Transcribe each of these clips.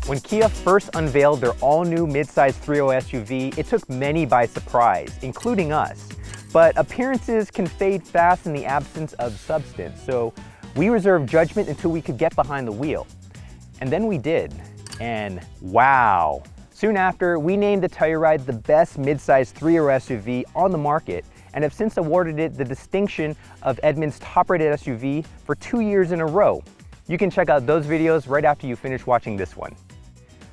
When Kia first unveiled their all-new midsize 3.0 SUV, it took many by surprise, including us. But appearances can fade fast in the absence of substance, so we reserved judgment until we could get behind the wheel. And then we did, and wow! Soon after, we named the Telluride the best midsize 3.0 SUV on the market, and have since awarded it the distinction of Edmunds' top-rated SUV for 2 years in a row. You can check out those videos right after you finish watching this one.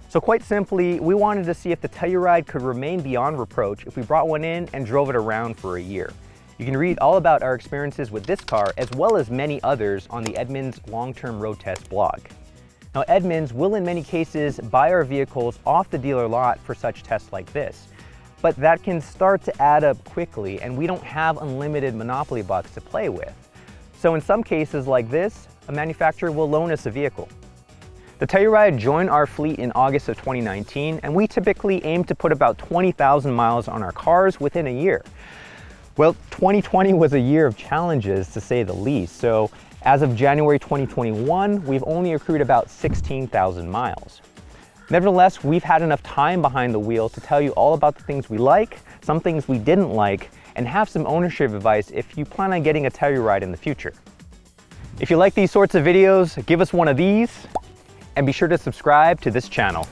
So quite simply, we wanted to see if the Telluride could remain beyond reproach if we brought one in and drove it around for a year. You can read all about our experiences with this car as well as many others on the Edmunds long-term road test blog. Now Edmunds will in many cases buy our vehicles off the dealer lot for such tests like this, but that can start to add up quickly and we don't have unlimited monopoly bucks to play with. So in some cases like this, a manufacturer will loan us a vehicle. The Telluride joined our fleet in August of 2019, and we typically aim to put about 20,000 miles on our cars within a year. Well, 2020 was a year of challenges to say the least, so as of January 2021, we've only accrued about 16,000 miles. Nevertheless, we've had enough time behind the wheel to tell you all about the things we like, some things we didn't like, and have some ownership advice if you plan on getting a Telluride in the future. If you like these sorts of videos, give us one of these, and be sure to subscribe to this channel.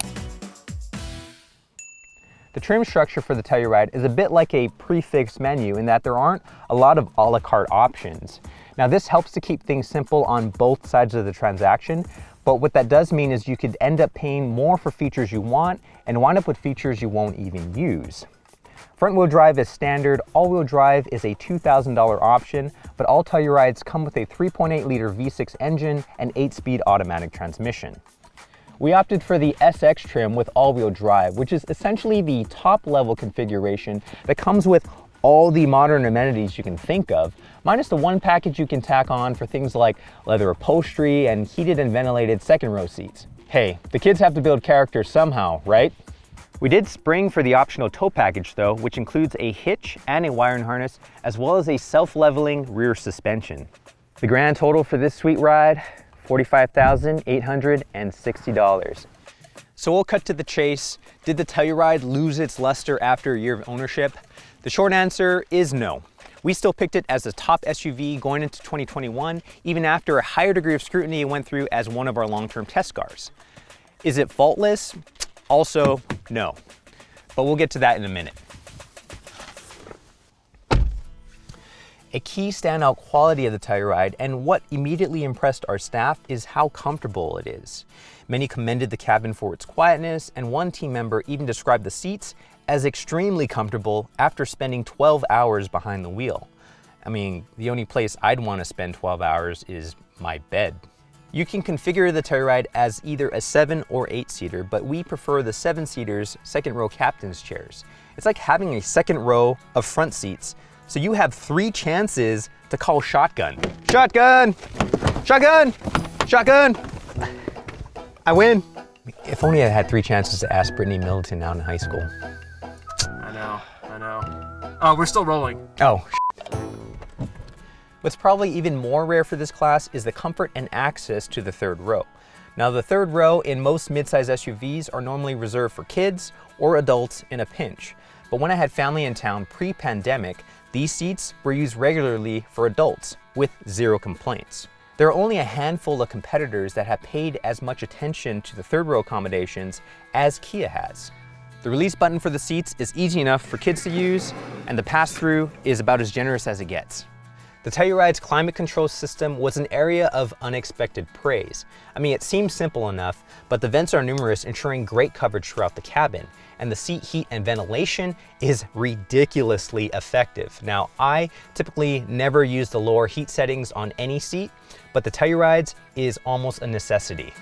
The trim structure for the Telluride is a bit like a prefix menu in that there aren't a lot of a la carte options. Now this helps to keep things simple on both sides of the transaction, but what that does mean is you could end up paying more for features you want and wind up with features you won't even use. Front-wheel drive is standard, all-wheel drive is a $2,000 option, but all Tellurides come with a 3.8-liter V6 engine and 8-speed automatic transmission. We opted for the SX trim with all-wheel drive, which is essentially the top-level configuration that comes with all the modern amenities you can think of, minus the one package you can tack on for things like leather upholstery and heated and ventilated second-row seats. Hey, the kids have to build character somehow, right? We did spring for the optional tow package though, which includes a hitch and a wiring harness, as well as a self-leveling rear suspension. The grand total for this sweet ride, $45,860. So we'll cut to the chase. Did the Telluride lose its luster after a year of ownership? The short answer is no. We still picked it as the top SUV going into 2021, even after a higher degree of scrutiny it went through as one of our long-term test cars. Is it faultless? Also, no. But we'll get to that in a minute. A key standout quality of the Telluride, and what immediately impressed our staff, is how comfortable it is. Many commended the cabin for its quietness, and one team member even described the seats as extremely comfortable after spending 12 hours behind the wheel. I mean, the only place I'd want to spend 12 hours is my bed. You can configure the Telluride as either a 7 or 8-seater, but we prefer the 7-seaters second-row captain's chairs. It's like having a second row of front seats, so you have 3 chances to call shotgun. Shotgun! Shotgun! Shotgun! I win! If only I had 3 chances to ask Brittany Middleton out in high school. I know. Oh, we're still rolling. Oh, What's probably even more rare for this class is the comfort and access to the third row. Now, the third row in most midsize SUVs are normally reserved for kids or adults in a pinch. But when I had family in town pre-pandemic, these seats were used regularly for adults with 0 complaints. There are only a handful of competitors that have paid as much attention to the third row accommodations as Kia has. The release button for the seats is easy enough for kids to use, and the pass-through is about as generous as it gets. The Telluride's climate control system was an area of unexpected praise. I mean, it seems simple enough, but the vents are numerous, ensuring great coverage throughout the cabin, and the seat heat and ventilation is ridiculously effective. Now, I typically never use the lower heat settings on any seat, but the Telluride's is almost a necessity.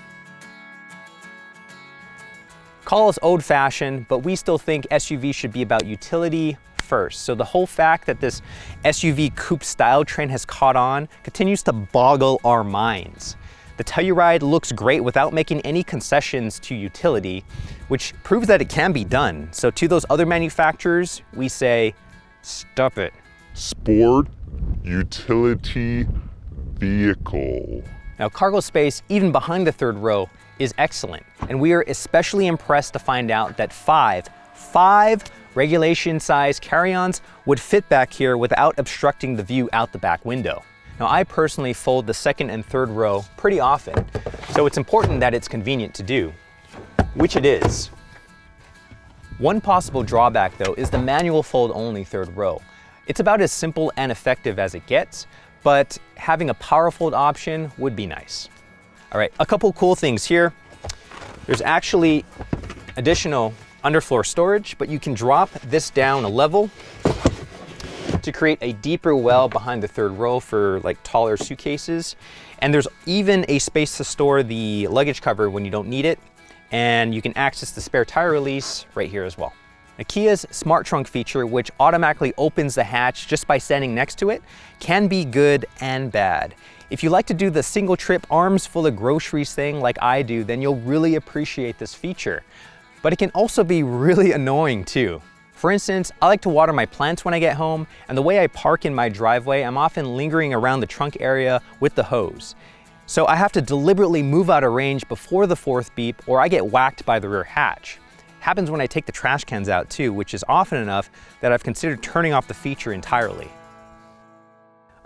Call us old-fashioned, but we still think SUVs should be about utility first. So the whole fact that this SUV coupe style trend has caught on continues to boggle our minds. The Telluride looks great without making any concessions to utility, which proves that it can be done. So to those other manufacturers, we say, stop it. Sport utility vehicle. Now, cargo space, even behind the third row, is excellent. And we are especially impressed to find out that five regulation size carry-ons would fit back here without obstructing the view out the back window. Now, I personally fold the second and third row pretty often, so it's important that it's convenient to do, which it is. One possible drawback though is the manual fold only third row. It's about as simple and effective as it gets, but having a power fold option would be nice. All right, a couple cool things here. There's actually additional underfloor storage, but you can drop this down a level to create a deeper well behind the third row for like taller suitcases. And there's even a space to store the luggage cover when you don't need it. And you can access the spare tire release right here as well. Now, Kia's Smart Trunk feature, which automatically opens the hatch just by standing next to it, can be good and bad. If you like to do the single trip arms full of groceries thing like I do, then you'll really appreciate this feature. But it can also be really annoying too. For instance, I like to water my plants when I get home, and the way I park in my driveway, I'm often lingering around the trunk area with the hose. So I have to deliberately move out of range before the fourth beep, or I get whacked by the rear hatch. Happens when I take the trash cans out too, which is often enough that I've considered turning off the feature entirely.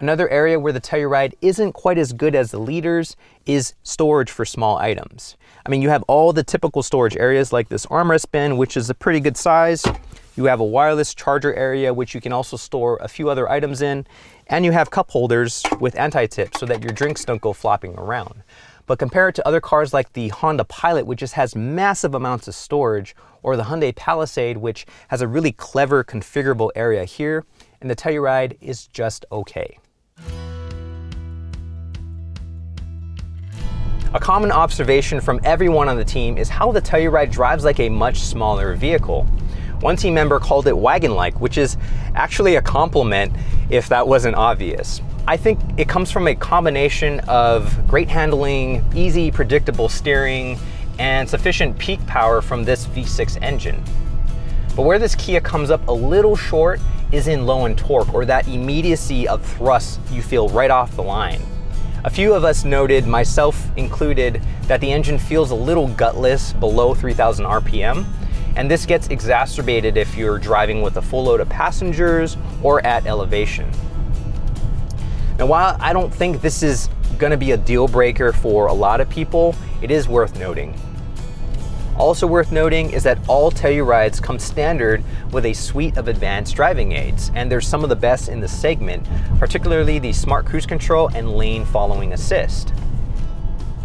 Another area where the Telluride isn't quite as good as the leaders is storage for small items. I mean, you have all the typical storage areas like this armrest bin, which is a pretty good size. You have a wireless charger area, which you can also store a few other items in. And you have cup holders with anti-tip so that your drinks don't go flopping around. But compare it to other cars like the Honda Pilot, which just has massive amounts of storage, or the Hyundai Palisade, which has a really clever configurable area here, and the Telluride is just okay. A common observation from everyone on the team is how the Telluride drives like a much smaller vehicle. One team member called it wagon-like, which is actually a compliment if that wasn't obvious. I think it comes from a combination of great handling, easy, predictable steering, and sufficient peak power from this V6 engine. But where this Kia comes up a little short is in low end torque, or that immediacy of thrust you feel right off the line. A few of us noted, myself included, that the engine feels a little gutless below 3,000 RPM, and this gets exacerbated if you're driving with a full load of passengers or at elevation. Now, while I don't think this is going to be a deal breaker for a lot of people, it is worth noting. Also worth noting is that all Tellurides come standard with a suite of advanced driving aids, and they're some of the best in the segment, particularly the Smart Cruise Control and Lane Following Assist.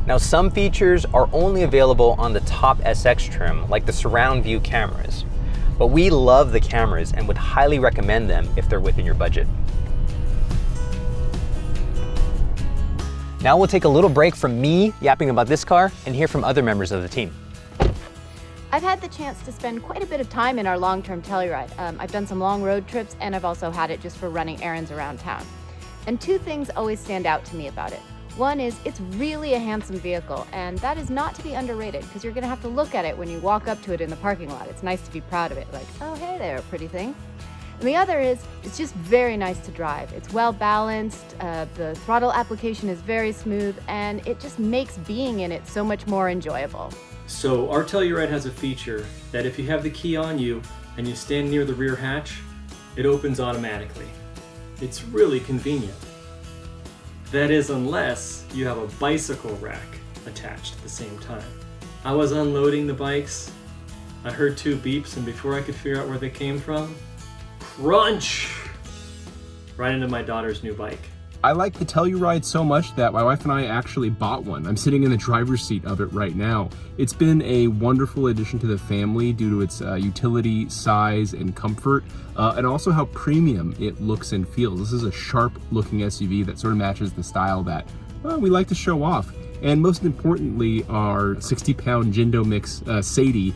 Now, some features are only available on the top SX trim, like the surround view cameras, but we love the cameras and would highly recommend them if they're within your budget. Now we'll take a little break from me yapping about this car and hear from other members of the team. I've had the chance to spend quite a bit of time in our long-term Telluride. I've done some long road trips, and I've also had it just for running errands around town. And two things always stand out to me about it. One is it's really a handsome vehicle, and that is not to be underrated, because you're gonna have to look at it when you walk up to it in the parking lot. It's nice to be proud of it, like, oh, hey there, pretty thing. And the other is, it's just very nice to drive. It's well balanced, the throttle application is very smooth, and it just makes being in it so much more enjoyable. So our Telluride has a feature that if you have the key on you and you stand near the rear hatch, it opens automatically. It's really convenient. That is, unless you have a bicycle rack attached at the same time. I was unloading the bikes, I heard two beeps, and before I could figure out where they came from, crunch! Right into my daughter's new bike. I like the Telluride so much that my wife and I actually bought one. I'm sitting in the driver's seat of it right now. It's been a wonderful addition to the family due to its utility, size, and comfort, and also how premium it looks and feels. This is a sharp-looking SUV that sort of matches the style that we like to show off. And most importantly, our 60-pound Jindo mix, Sadie,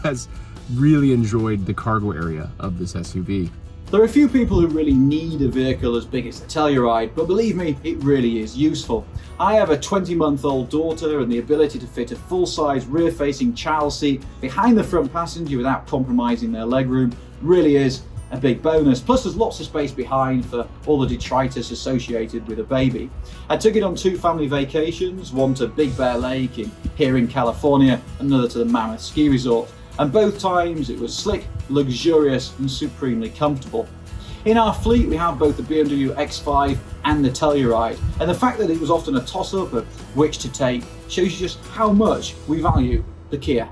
has really enjoyed the cargo area of this SUV. There are a few people who really need a vehicle as big as the Telluride, but believe me, it really is useful. I have a 20-month-old daughter, and the ability to fit a full-size rear-facing child seat behind the front passenger without compromising their legroom really is a big bonus. Plus there's lots of space behind for all the detritus associated with a baby. I took it on 2 family vacations, one to Big Bear Lake here in California, another to the Mammoth Ski Resort. And both times it was slick, luxurious and supremely comfortable. In our fleet we have both the BMW X5 and the Telluride, and the fact that it was often a toss-up of which to take shows you just how much we value the Kia.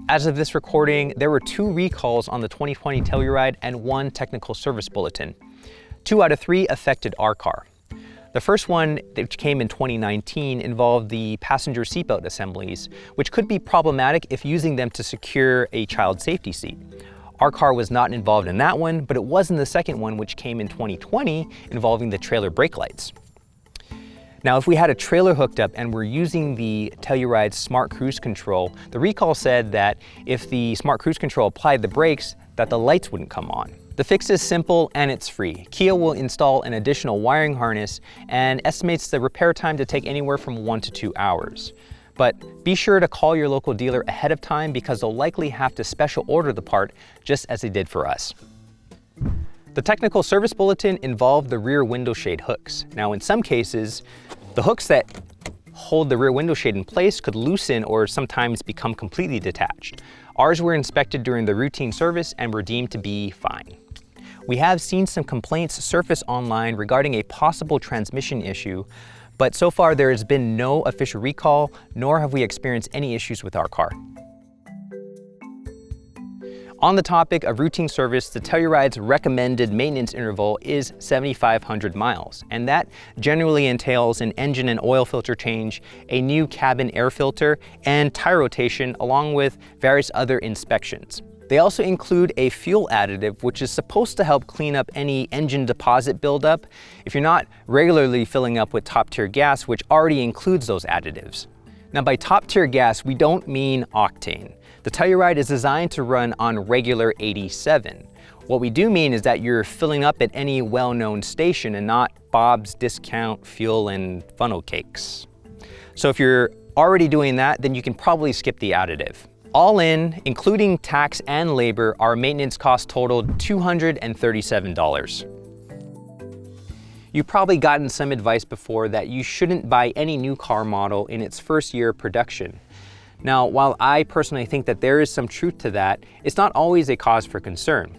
As of this recording, there were 2 recalls on the 2020 Telluride and 1 technical service bulletin. 2 out of 3 affected our car. The first one, which came in 2019, involved the passenger seatbelt assemblies, which could be problematic if using them to secure a child safety seat. Our car was not involved in that one, but it was in the second one, which came in 2020, involving the trailer brake lights. Now, if we had a trailer hooked up and we're using the Telluride's Smart Cruise Control, the recall said that if the Smart Cruise Control applied the brakes, that the lights wouldn't come on. The fix is simple and it's free. Kia will install an additional wiring harness and estimates the repair time to take anywhere from 1 to 2 hours. But be sure to call your local dealer ahead of time because they'll likely have to special order the part just as they did for us. The technical service bulletin involved the rear window shade hooks. Now, in some cases, the hooks that hold the rear window shade in place could loosen or sometimes become completely detached. Ours were inspected during the routine service and were deemed to be fine. We have seen some complaints surface online regarding a possible transmission issue, but so far there has been no official recall, nor have we experienced any issues with our car. On the topic of routine service, the Telluride's recommended maintenance interval is 7,500 miles, and that generally entails an engine and oil filter change, a new cabin air filter, and tire rotation, along with various other inspections. They also include a fuel additive, which is supposed to help clean up any engine deposit buildup if you're not regularly filling up with top-tier gas, which already includes those additives. Now, by top-tier gas, we don't mean octane. The Telluride is designed to run on regular 87. What we do mean is that you're filling up at any well-known station and not Bob's Discount Fuel and Funnel Cakes. So if you're already doing that, then you can probably skip the additive. All in, including tax and labor, our maintenance cost totaled $237. You've probably gotten some advice before that you shouldn't buy any new car model in its first year of production. Now, while I personally think that there is some truth to that, it's not always a cause for concern.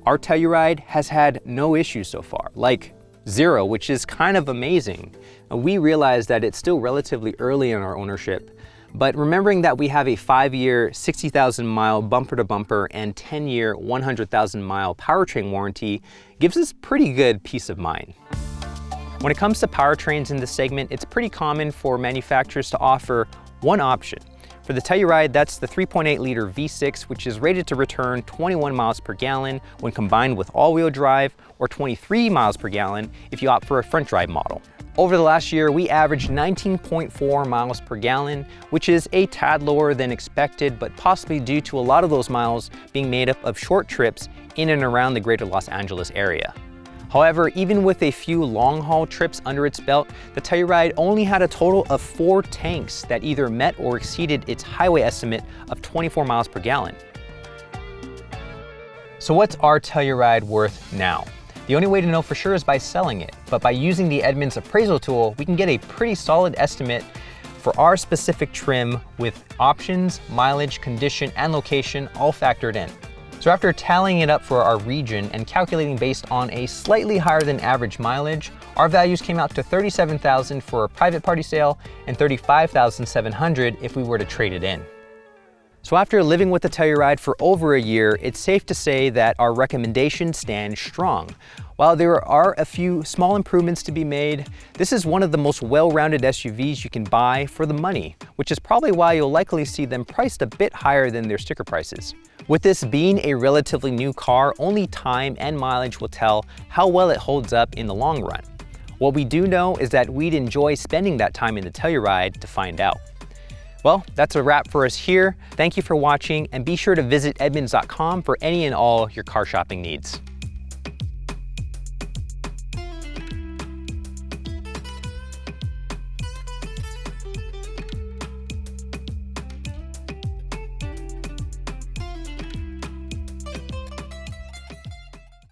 Our Telluride has had no issues so far, like 0, which is kind of amazing. We realize that it's still relatively early in our ownership, but remembering that we have a 5-year, 60,000 mile bumper to bumper and 10-year, 100,000 mile powertrain warranty gives us pretty good peace of mind. When it comes to powertrains in this segment, it's pretty common for manufacturers to offer one option. For the Telluride, that's the 3.8 liter V6, which is rated to return 21 miles per gallon when combined with all-wheel drive, or 23 miles per gallon if you opt for a front drive model. Over the last year, we averaged 19.4 miles per gallon, which is a tad lower than expected, but possibly due to a lot of those miles being made up of short trips in and around the greater Los Angeles area. However, even with a few long-haul trips under its belt, the Telluride only had a total of 4 tanks that either met or exceeded its highway estimate of 24 miles per gallon. So what's our Telluride worth now? The only way to know for sure is by selling it, but by using the Edmunds appraisal tool, we can get a pretty solid estimate for our specific trim with options, mileage, condition, and location all factored in. So after tallying it up for our region and calculating based on a slightly higher than average mileage, our values came out to $37,000 for a private party sale and $35,700 if we were to trade it in. So after living with the Telluride for over a year, it's safe to say that our recommendations stand strong. While there are a few small improvements to be made, this is one of the most well-rounded SUVs you can buy for the money, which is probably why you'll likely see them priced a bit higher than their sticker prices. With this being a relatively new car, only time and mileage will tell how well it holds up in the long run. What we do know is that we'd enjoy spending that time in the Telluride to find out. Well, that's a wrap for us here. Thank you for watching, and be sure to visit Edmunds.com for any and all your car shopping needs.